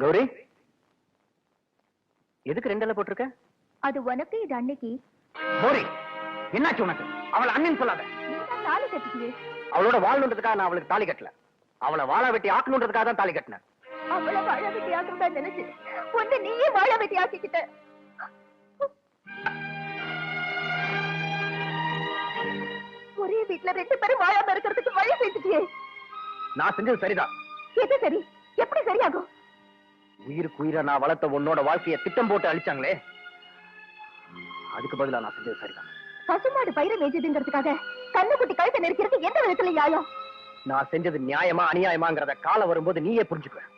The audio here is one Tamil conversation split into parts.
கௌரி, எதுக்கு ரெண்டெல்லாம் போட்டிருக்க? அது உனக்கு, இது அன்னைக்கு. கௌரி, என்னாச்சு உனக்கு? அவளை அண்ணன் சொல்லாத. தாலி கட்டிக்கிது. அவளோட வாழணுன்றதுக்காக நான் அவளுக்கு தாலி கட்டல. அவளை வாழ வெட்டி ஆக்கணுன்றதுக்காக தான் தாலி கட்டினேன். அவளை வாழ வெட்டி ஆக்கணும் நினைச்சு ஒன்று நீயே வாழ வெட்டி ஆக்கிக்கிட்ட. ஒரே வீட்டுல ரெண்டு பேரும் வாழாம இருக்கிறதுக்கு வழி செஞ்சுட்டியே. நான் செஞ்சது சரிதான். எது சரி? எப்படி சரியாகும்? உயிருக்கு உயிரை நான் வளர்த்த உன்னோட வாழ்க்கையை திட்டம் போட்டு அழிச்சாங்களே, அதுக்கு பதிலா நான் செஞ்சது சரிதான். பசுமாடு பயிரை மேய்ச்சதுங்கிறதுக்காக கண்ணுக்குட்டி கழுத்தை நெரிக்கிறது எந்த விதத்துல நியாயம்? நான் செஞ்சது நியாயமா அநியாயமாங்கிறத காலம் வரும்போது நீயே புரிஞ்சுக்குவ.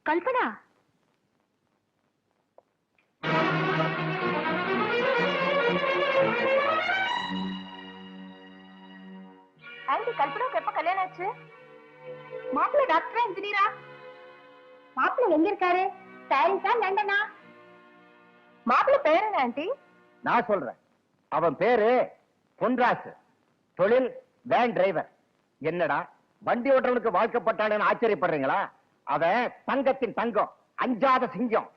கல்பனா, ஆண்டி, கல்பனாவுக்கு எப்ப கல்யாணம் ஆச்சு? மாப்பிள்ளை டாக்டரா இன்ஜினியரா? மாப்பிள்ளை எங்க இருக்காரு? பாரிஸா லண்டனா? மாப்பிள்ளை பேர் என்ன ஆண்டி? நான் சொல்றேன். அவன் பேரு பொன்ராசு, தொழில் வேன் டிரைவர். என்னடா வண்டி ஓட்டுறவனுக்கு வாழ்க்கப்பட்டான்னு ஆச்சரியப்படுறீங்களா? அவன் தங்கத்தின் தங்கம், அஞ்சாத சிங்கம்.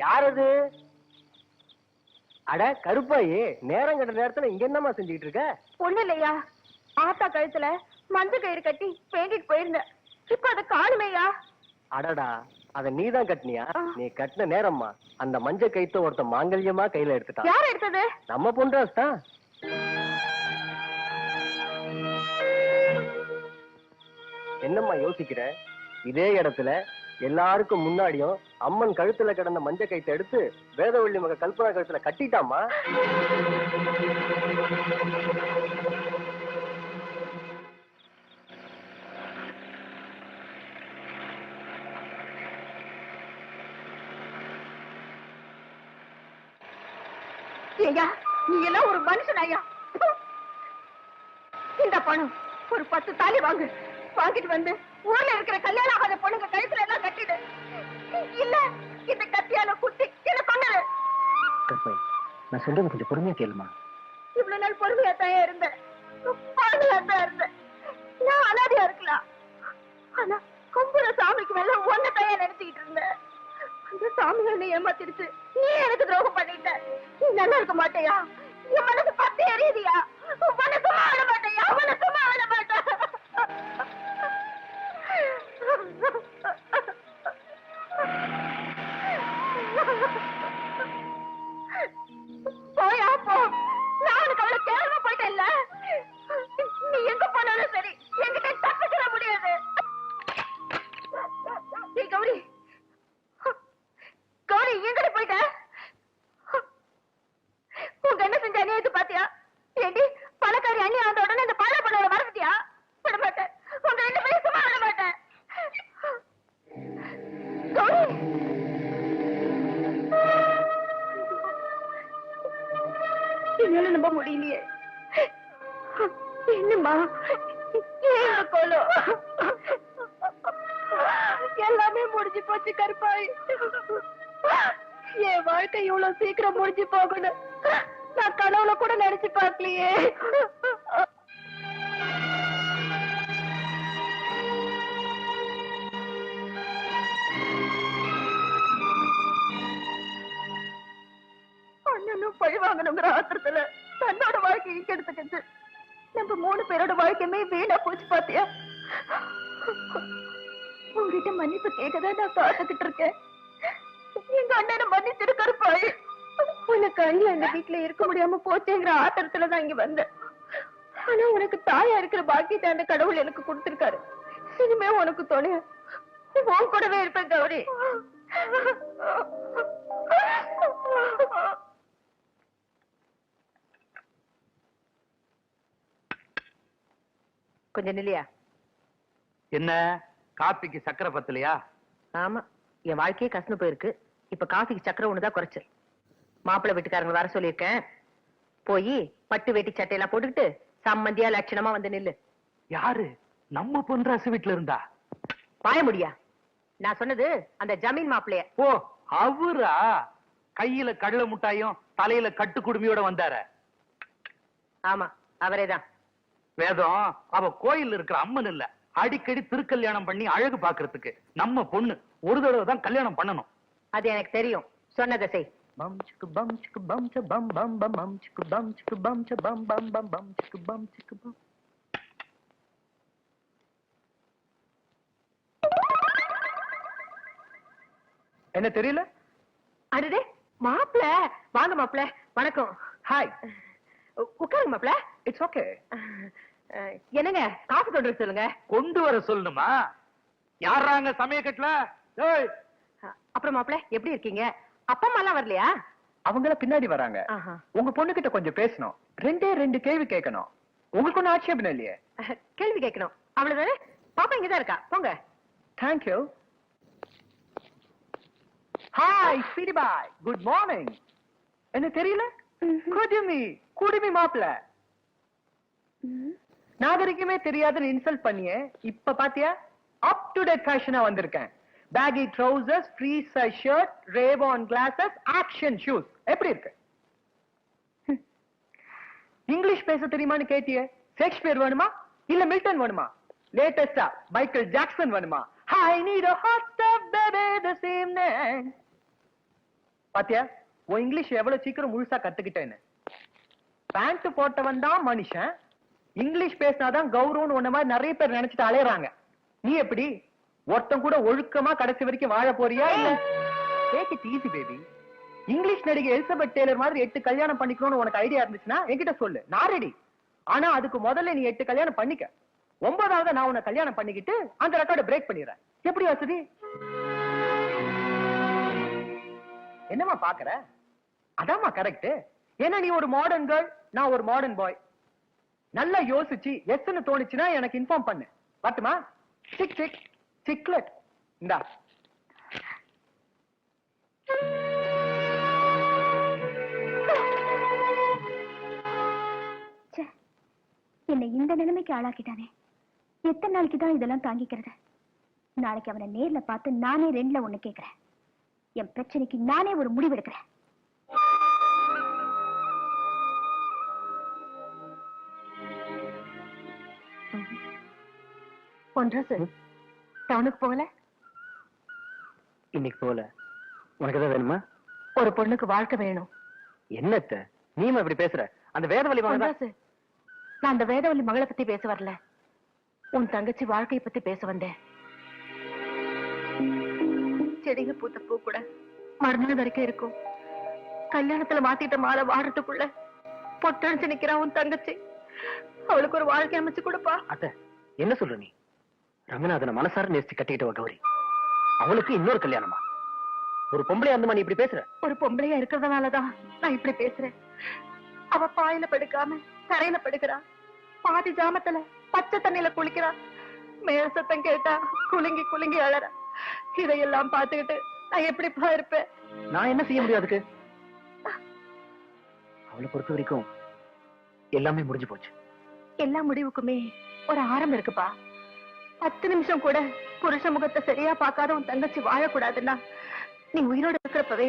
யாரது? அட கருப்பாயி, நேரம் கட்ட நேரத்துல இங்க என்னமா செஞ்சுக்கிட்டு இருக்க? ஒண்ணு இல்லையா, ஆத்தா கழுத்துல மஞ்சள் கயிறு கட்டி வேண்டிட்டு போயிருந்தேன். இப்ப அதை காணுமேயா. அடடா, அத நீதான் கட்டினியா? நீ கட்டின நேரம்மா அந்த மஞ்ச கயித்த ஒருத்த மாங்கல்யமா கையில எடுத்துட்டான். யார் எடுத்தது? நம்ம பொன்ராஸ் தான். என்னம்மா யோசிக்கிற? இதே இடத்துல எல்லாருக்கும் முன்னாடியும் அம்மன் கழுத்துல கிடந்த மஞ்ச கயித்தை எடுத்து வேதவள்ளி மக கல்பனா கழுத்துல கட்டிட்டாமா. ஐயா, நீ எல்லாம் ஒரு மனுஷன் ஐயா. இந்த பணம் ஒரு 10 தாலி வாங்கு. வாங்கிட்டு வந்து ஊர்ல இருக்கிற கல்யாணம் ஆகாத பொண்ணுங்க கழுத்துல எல்லாம் கட்டிடு. இல்ல இந்த கத்தியால குத்தி என்ன பண்ணல. நான் சொல்றது கொஞ்சம் பொறுமையா கேளுமா. இவ்வளவு நாள் பொறுமையா தான் இருந்தேன். நான் அனாதையா இருக்கலாம். ஆனா கும்புற சாமிக்கு மேல ஒன்ன தயா நினைச்சுக்கிட்டு இருந்தேன். அந்த சாமிகள் ஏமாத்திடுச்சு. நீ எனக்கு துரோகம் பண்ணிட்ட. நீ நல்லா இருக்க மாட்டேயா? என் மனசு பத்தி எரியுதியா? மனசுமா ஆட மாட்டேயா? மனசுமா ஆட மாட்டேன். போயா போ. நான் உனக்கு அவ்வளவு கேள்வி போயிட்டேன்ல. நீ எங்க போனாலும் சரி என்கிட்ட தப்பிச்சிட முடியாது. கௌரி, கௌரி எங்கிட்ட போயிட்ட? உங்க என்ன செஞ்ச அநியாயத்தை பாத்தியா? ஏண்டி பணக்காரி அண்ணி ஆண்ட உடனே இந்த பாழ பண்ண மறந்துட்டியா? விட மாட்டேன். உங்க 2 பேரும் சும்மா விட மாட்டேன். கௌரி, என்னால நம்ப முடியலையே. என்னம்மா ஏன் கோலம் எல்லாமே முடிஞ்சு போச்சு கருப்பாய். என் வாழ்க்கை இவ்வளவு சீக்கிரம் முடிஞ்சு போகணும் நான் கனவுல கூட நினைச்சு பார்க்கலையே. அண்ணனும் பழி வாங்கணுங்கிற ஆத்திரத்துல தன்னோட வாழ்க்கையை கெடுத்துக்கிட்டு நம்ம 3 பேரோட வாழ்க்கையுமே வீணா போச்சு பாத்தியா. உங்ககிட்ட மன்னிப்பு கேட்கதான் நான் காத்துக்கிட்டு இருக்கேன். எங்க அண்ணனை மன்னிச்சிருக்காரு பாய். உனக்கு அண்ணன் அந்த வீட்டுல இருக்க முடியாம போச்சேங்கிற ஆத்திரத்துலதான் இங்க வந்தேன். ஆனா உனக்கு தாயா இருக்கிற பாக்கியத்தை அந்த கடவுள் எனக்கு கொடுத்திருக்காரு. இனிமே உனக்கு துணை உன் கூடவே இருப்பேன் கௌரி. கொஞ்சம் நில்லையா? என்ன காப்பிக்கு சக்கரை பத்தலையா? ஆமா, என் வாழ்க்கையே கசந்து போயிருக்கு. இப்ப காஃபிக்கு சக்கரை ஒண்ணுதான் குறைச்சு. மாப்பிள்ளை வீட்டுக்காரங்க வர சொல்லியிருக்கேன். போய் பட்டு வேட்டி சட்டையெல்லாம் போட்டுக்கிட்டு சம்மந்தியா லட்சணமா வந்து நில்லு. யாரு? நம்ம பொன்ராசு வீட்டுல இருந்தா? பாய முடியா? நான் சொன்னது அந்த ஜமீன் மாப்பிள்ளைய. ஓ அவரா? கையில கடலை முட்டாயும் தலையில கட்டு குடுமையோட வந்தார? ஆமா, அவரேதான். வேதம் அவ கோயில் இருக்கிற அம்மன் இல்ல. அடிக்கடி திருக்கல்யாணம் பண்ணி அழகு பாக்குறதுக்கு நம்ம பொண்ணு ஒரு தடவை தான் கல்யாணம் பண்ணணும். அது எனக்கு தெரியும். சொன்னதை செய். என்ன தெரியல? அடடே மாப்பிள்ள, வாங்க மாப்பிள்ள. வணக்கம். ஹாய். உட்காருங்க மாப்பிள்ள. It's okay. என்னங்க காஃபி கொண்டு வர சொல்லுங்க. கொண்டு வர சொல்லணுமா? யாராங்க சமயக்கட்டுல? அப்புறம் மாப்பிள்ள எப்படி இருக்கீங்க? அப்பா அம்மா எல்லாம் வரலையா? அவங்கள பின்னாடி வராங்க. ஆஹா. உங்க பொண்ணு கிட்ட கொஞ்சம் பேசணும். 2 கேள்வி கேட்கணும். உங்களுக்கு ஒன்னும் ஆட்சேபம் இல்லையே? கேள்வி கேட்கணும் அவ்வளவுதானே? பாப்பா இங்கதான் இருக்கா, போங்க. தேங்க்யூ. ஹாய் ஸ்வீட்டி பாய், குட் மார்னிங். என்ன தெரியல? குடுமி மாப்பிள்ள. நாகரிகமே தெரியாதுன்னு இன்சல்ட் பண்ணியே இப்ப பாத்தியா? அப் டு டேட் ஃபேஷனா வந்திருக்கேன். Baggy trousers, free size shirt, Ray Ban glasses, action shoes. எப்படி இருக்கு? இங்கிலீஷ் பேச தெரியுமான்னு கேட்டியே. ஷேக்ஸ்பியர் வேணுமா இல்ல மில்டன் வேணுமா? லேட்டஸ்டா மைக்கேல் ஜாக்சன் வேணுமா? I need a hot tub baby this evening. பாத்தியா உன் இங்கிலீஷ் எவ்வளவு சீக்கிரம் முழுசா கத்துக்கிட்டேன்னு. பேண்ட் போட்டவன் தான் மனுஷன். இங்கிலீஷ் பேசினாதான் கௌரவம்னு ஒன்ன மாதிரி நிறைய பேர் நினைச்சிட்டு அலையறாங்க. நீ எப்படி? ஒருத்தன் கூட ஒழுக்கமா கடைசி வரைக்கும் வாழ போறியா இல்ல? Take it easy baby. English நடிகை எலிசபெத் டேலர் மாதிரி 8 கல்யாணம் பண்ணிக்கணும்னு உனக்கு ஐடியா இருந்துச்சுன்னா என்கிட்ட சொல்லு, நான் ரெடி. ஆனா அதுக்கு முதல்ல நீ 8 கல்யாணம் பண்ணிக்க. 9வது நான் உன்னை கல்யாணம் பண்ணிக்கிட்டு அந்த ரெக்கார்டை பிரேக் பண்ணிடுறேன். எப்படி வசதி? என்னமா பாக்குற? அதாமா கரெக்ட். ஏன்னா நீ ஒரு மாடர்ன் கேர்ள், நான் ஒரு மாடர்ன் பாய். நல்லா யோசிச்சு எஸ்ன்னு தோணுச்சுன்னா எனக்கு இன்ஃபார்ம் பண்ணு. வரட்டுமா? சிக் சிக் சிக்லெட் இந்தா. என்னை இந்த நிலைமைக்கு ஆளாக்கிட்டானே. எத்தனை நாளைக்கு தான் இதெல்லாம் தாங்கிக்கிறது? நாளைக்கு அவனை நேர்ல பார்த்து நானே 2ல 1 கேட்கிறேன். என் பிரச்சனைக்கு நானே ஒரு முடிவு எடுக்கிறேன். பொன்ராசு டவுனுக்கு போகல? இன்னைக்கு போல. உனக்கு எதாவது வேணுமா? ஒரு பொண்ணுக்கு வாழ்க்கை வேணும். என்னத்த நீமா இப்படி பேசுற? அந்த வேதவழி பொன்ராசு, நான் அந்த வேதவழி மகளை பத்தி பேச வரல. உன் தங்கச்சி வாழ்க்கையை பத்தி பேச வந்தேன். செடிங்க பூத்த பூ கூட மறுநாள் வரைக்கும் இருக்கும். கல்யாணத்துல மாத்திட்ட மாலை வாடுறதுக்குள்ள பொட்டடிச்சு நிக்கிறான் உன் தங்கச்சி. அவளுக்கு ஒரு வாழ்க்கை அமைச்சு கொடுப்பா. அத்த என்ன சொல்ற நீ? ரங்கநாதனை மனசார நேசிச்சு கட்டிக்கிட்டவ கௌரி, அவளுக்கு இன்னொரு கல்யாணமா? ஒரு பொம்பளை அந்த மாதிரி இப்படி பேசுற? ஒரு பொம்பளையா இருக்கிறதுனாலதான் நான் இப்படி பேசுறேன். அவ பாயில படுக்காம தரையில படுக்கிறா. பாதி ஜாமத்துல பச்சை தண்ணியில குளிக்கிறா. மேல சத்தம் கேட்டா குலுங்கி குலுங்கி அழறா. இதையெல்லாம் பார்த்துக்கிட்டு நான் எப்படிப்பா இருப்பேன்? நான் என்ன செய்ய முடியும் அதுக்கு? அவளை பொறுத்த வரைக்கும் எல்லாமே முடிஞ்சு போச்சு. எல்லா முடிவுக்குமே ஒரு ஆரம்பம் இருக்குப்பா. 10 நிமிஷம் கூட புருஷ முகத்தை சரியா பார்க்காத உன் தங்கச்சி வாழக்கூடாதுன்னா நீ உயிரோட இருக்கிறப்பவே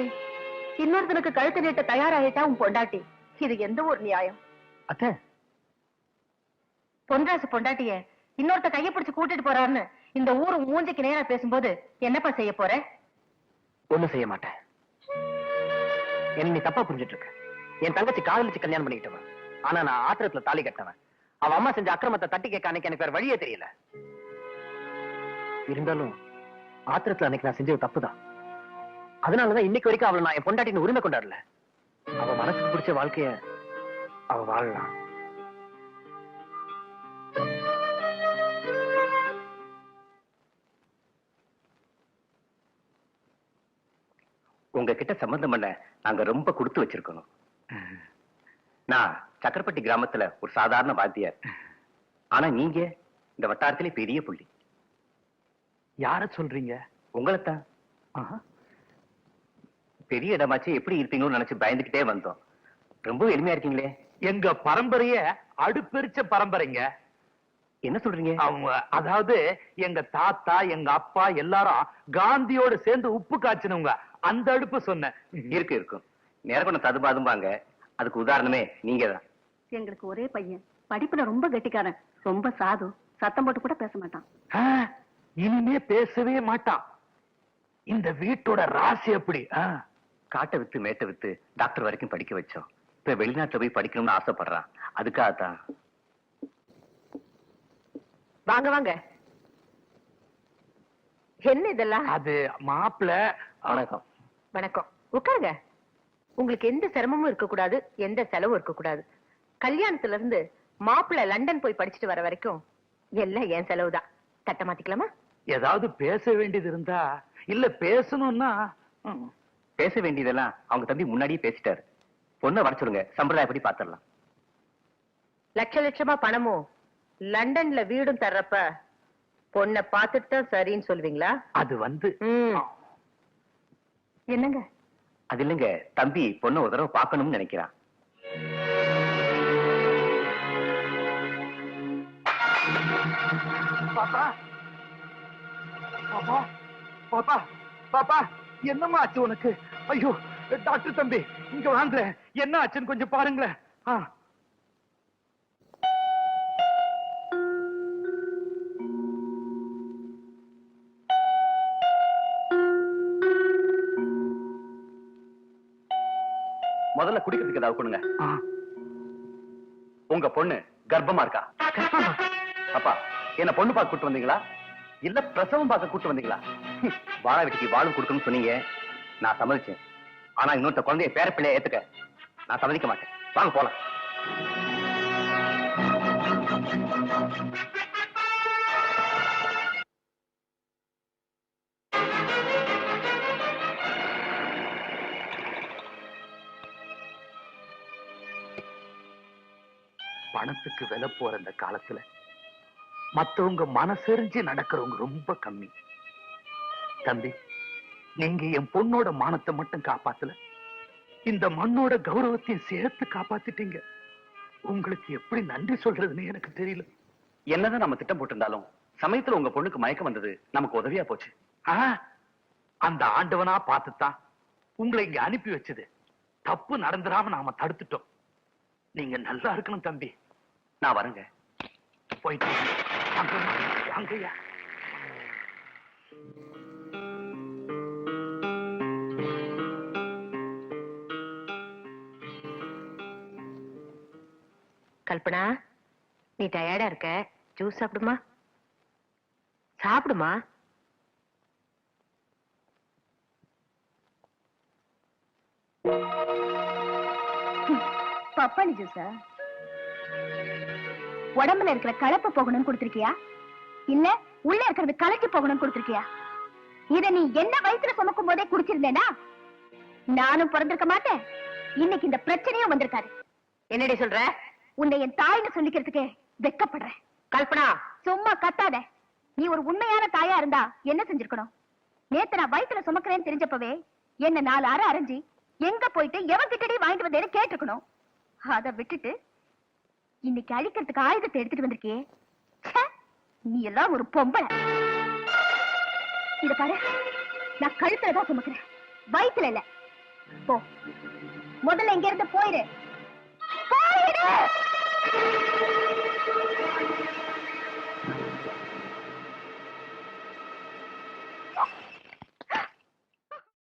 இன்னொருத்தனுக்கு கழுத்து நீட்ட தயாராகிட்டா உன் பொண்டாட்டி. இது எந்த ஒரு நியாயம்? அத்தை, பொன்ராசு பொண்டாட்டிய இன்னொருத்த கைய பிடிச்சு கூட்டிட்டு போறாருன்னு இந்த ஊரு மூஞ்சிக்கு நேரா பேசும்போது என்னப்பா செய்ய போற? ஒண்ணும் செய்ய மாட்டேன். என்ன நீ தப்பா புரிஞ்சிட்டு இருக்க. என் தங்கச்சி காதலிச்சு கல்யாணம் பண்ணிக்கிட்டவன். ஆனா நான் ஆத்திரத்துல தாலி கட்டினவன். அவ அம்மா செஞ்ச அக்கிரமத்தை தட்டி கேட்க அன்னைக்கு எனக்கு வேற வழியே தெரியல. இருந்தாலும் ஆத்திரத்துல அன்னைக்கு நான் செஞ்சது தப்புதான். அதனாலதான் இன்னைக்கு வரைக்கும் அவளை நான் என் பொண்டாட்டின்னு உரிமை கொண்டாடல. அவ மனசுக்கு பிடிச்ச வாழ்க்கைய அவ வாழலாம். உங்ககிட்ட சம்பந்தம் பண்ண நாங்க ரொம்ப கொடுத்து வச்சிருக்கணும். நான் சக்கரப்பட்டி கிராமத்துல ஒரு சாதாரண வாத்தியார். ஆனா நீங்க இந்த வட்டாரத்திலே பெரிய புள்ளி. யார சொல்றீங்க? உங்களைத்தான். பெரிய இடமாச்சு எப்படி இருப்பீங்கன்னு நினைச்சு பயந்துகிட்டே வந்தோம். ரொம்ப எளிமையா இருக்கீங்களே. எங்க பரம்பரைய அடுப்பெரிச்ச பரம்பரைங்க. என்ன சொல்றீங்க? அவங்க அதாவது எங்க தாத்தா எங்க அப்பா எல்லாரும் காந்தியோட சேர்ந்து உப்பு காய்ச்சினவங்க. அந்த அடுப்பு சொன்னேன். இருக்கும் நேரம் ததுபாதும்பாங்க. அதுக்கு உதாரணமே நீங்க தான். எங்களுக்கு ஒரே பையன், படிப்புல ரொம்ப கெட்டிக்காரன், ரொம்ப சாது, சத்தம் போட்டு கூட பேச மாட்டான். இனிமே பேசவே மாட்டான். இந்த வீட்டோட ராசி அப்படி. காட்டை வித்து மேட்டை வித்து டாக்டர் வரைக்கும் படிக்க வச்சோம். இப்ப வெளிநாட்டுல போய் படிக்கணும்னு ஆசைப்படுறான். அதுக்காகத்தான். வாங்க வாங்க. என்ன இதெல்லாம்? அது மாப்பிள்ள. வணக்கம். வணக்கம், உட்காருங்க. உங்களுக்கு எந்த சிரமமும் இருக்க கூடாது, எந்த செலவும் இருக்க கூடாது. கல்யாணத்துல இருந்து மாப்பிள்ள லண்டன் போய் படிச்சுட்டு வர வரைக்கும் எல்லாம் என் செலவுதான். தட்ட மாத்திக்கலாமா? ஏதாவது பேச வேண்டியது இருந்தா, இல்ல பேசணும்னா. பேச வேண்டியதெல்லாம் அவங்க தம்பி முன்னாடியே பேசிட்டாரு. பொண்ணை வர சொல்லுங்க, சம்பிரதாயப்படி பாத்திரலாம். லட்ச லட்சமா பணமும் லண்டன்ல வீடும் தர்றப்ப பொண்ணை பார்த்துட்டு தான் சரின்னு சொல்லுவீங்களா? அது வந்து என்னங்க? அது இல்லைங்க, தம்பி பொண்ணை ஒரு தடவை பார்க்கணும்னு நினைக்கிறான். பாப்பா பாப்பா பாப்பா பாப்பா, என்னம்மா ஆச்சு உனக்கு? ஐயோ டாக்டர் தம்பி இங்க வாங்க. என்ன ஆச்சுன்னு கொஞ்சம் பாருங்களேன். முதல்ல குடிக்கிறதுக்கு ஏதாவது கொடுங்க. உங்க பொண்ணு கர்ப்பமா இருக்கா? அப்பா, என்ன பொண்ணு பார்க்க கூட்டு வந்தீங்களா இல்ல பிரசவம் பார்க்க கூட்டு வந்தீங்களா? வாழ வீட்டுக்கு வாழும் கொடுக்கணும்னு சொன்னீங்க, நான் சம்மதிச்சேன். ஆனா இன்னொருத்த குழந்தைய பேரப்பிள்ளைய ஏத்துக்க நான் சம்மதிக்க மாட்டேன். வாங்க போலாம். பணத்துக்கு விலை போற இந்த காலத்துல மத்தவங்க மனசெறிஞ்சு நடக்கிறவங்க ரொம்ப கம்மி. தம்பி, நீங்க என் பொண்ணோட மானத்தை மட்டும் காப்பாத்தல, இந்த மண்ணோட கௌரவத்தையும் சேர்த்து காப்பாத்திட்டீங்க. உங்களுக்கு எப்படி நன்றி சொல்றதுன்னு எனக்கு தெரியல. என்னதான் நம்ம திட்டம் போட்டிருந்தாலும் சமயத்துல உங்க பொண்ணுக்கு மயக்கம் வந்தது நமக்கு உதவியா போச்சு. அந்த ஆண்டவனா பார்த்துத்தான் உங்களை இங்க அனுப்பி வச்சது. தப்பு நடந்துடாம நாம தடுத்துட்டோம். நீங்க நல்லா இருக்கணும் தம்பி. நான் வரேங்க. போயிட்டு வாங்கய்யா. கல்பனா, நீ டயர்டா இருக்க, ஜூஸ் சாப்பிடுமா? சாப்பிடுமா. பப்பாளி ஜூஸா? உடம்புல இருக்கிற கலப்பு போகணும்னு கொடுத்திருக்கியா இல்ல உள்ள இருக்கிறது கலக்கி போகணும்னு கொடுத்திருக்கியா? இத நீ என்ன வயசுல சுமக்கும் போதே குடிச்சிருந்தேனா நானும் பிறந்திருக்க மாட்டேன். இன்னைக்கு இந்த பிரச்சனையும் வந்திருக்காரு. என்னடி சொல்ற? உன்னை என் தாய்னு சொல்லிக்கிறதுக்கே வெக்கப்படுறேன். கல்பனா, சும்மா கத்தாத. நீ ஒரு உண்மையான தாயா இருந்தா என்ன செஞ்சிருக்கணும்? நேத்து நான் வயித்துல சுமக்கிறேன்னு தெரிஞ்சப்பவே என்ன 4 அரை அரைஞ்சி எங்க போயிட்டு எவன் கிட்டடி வாங்கிட்டு வந்தேன்னு கேட்டிருக்கணும். அதை விட்டுட்டு இன்னைக்கு அழிக்கிறதுக்கு ஆயுதத்தை எடுத்துட்டு வந்திருக்கியே. ச்சே, நீ எல்லாம் ஒரு பொம்பளை. இத பாரு, நான் கழுத்துலதான் சுமக்கிறேன், வயித்துல இல்ல. போ, முதல்ல இங்க இருந்து போயிரு. போயிடு.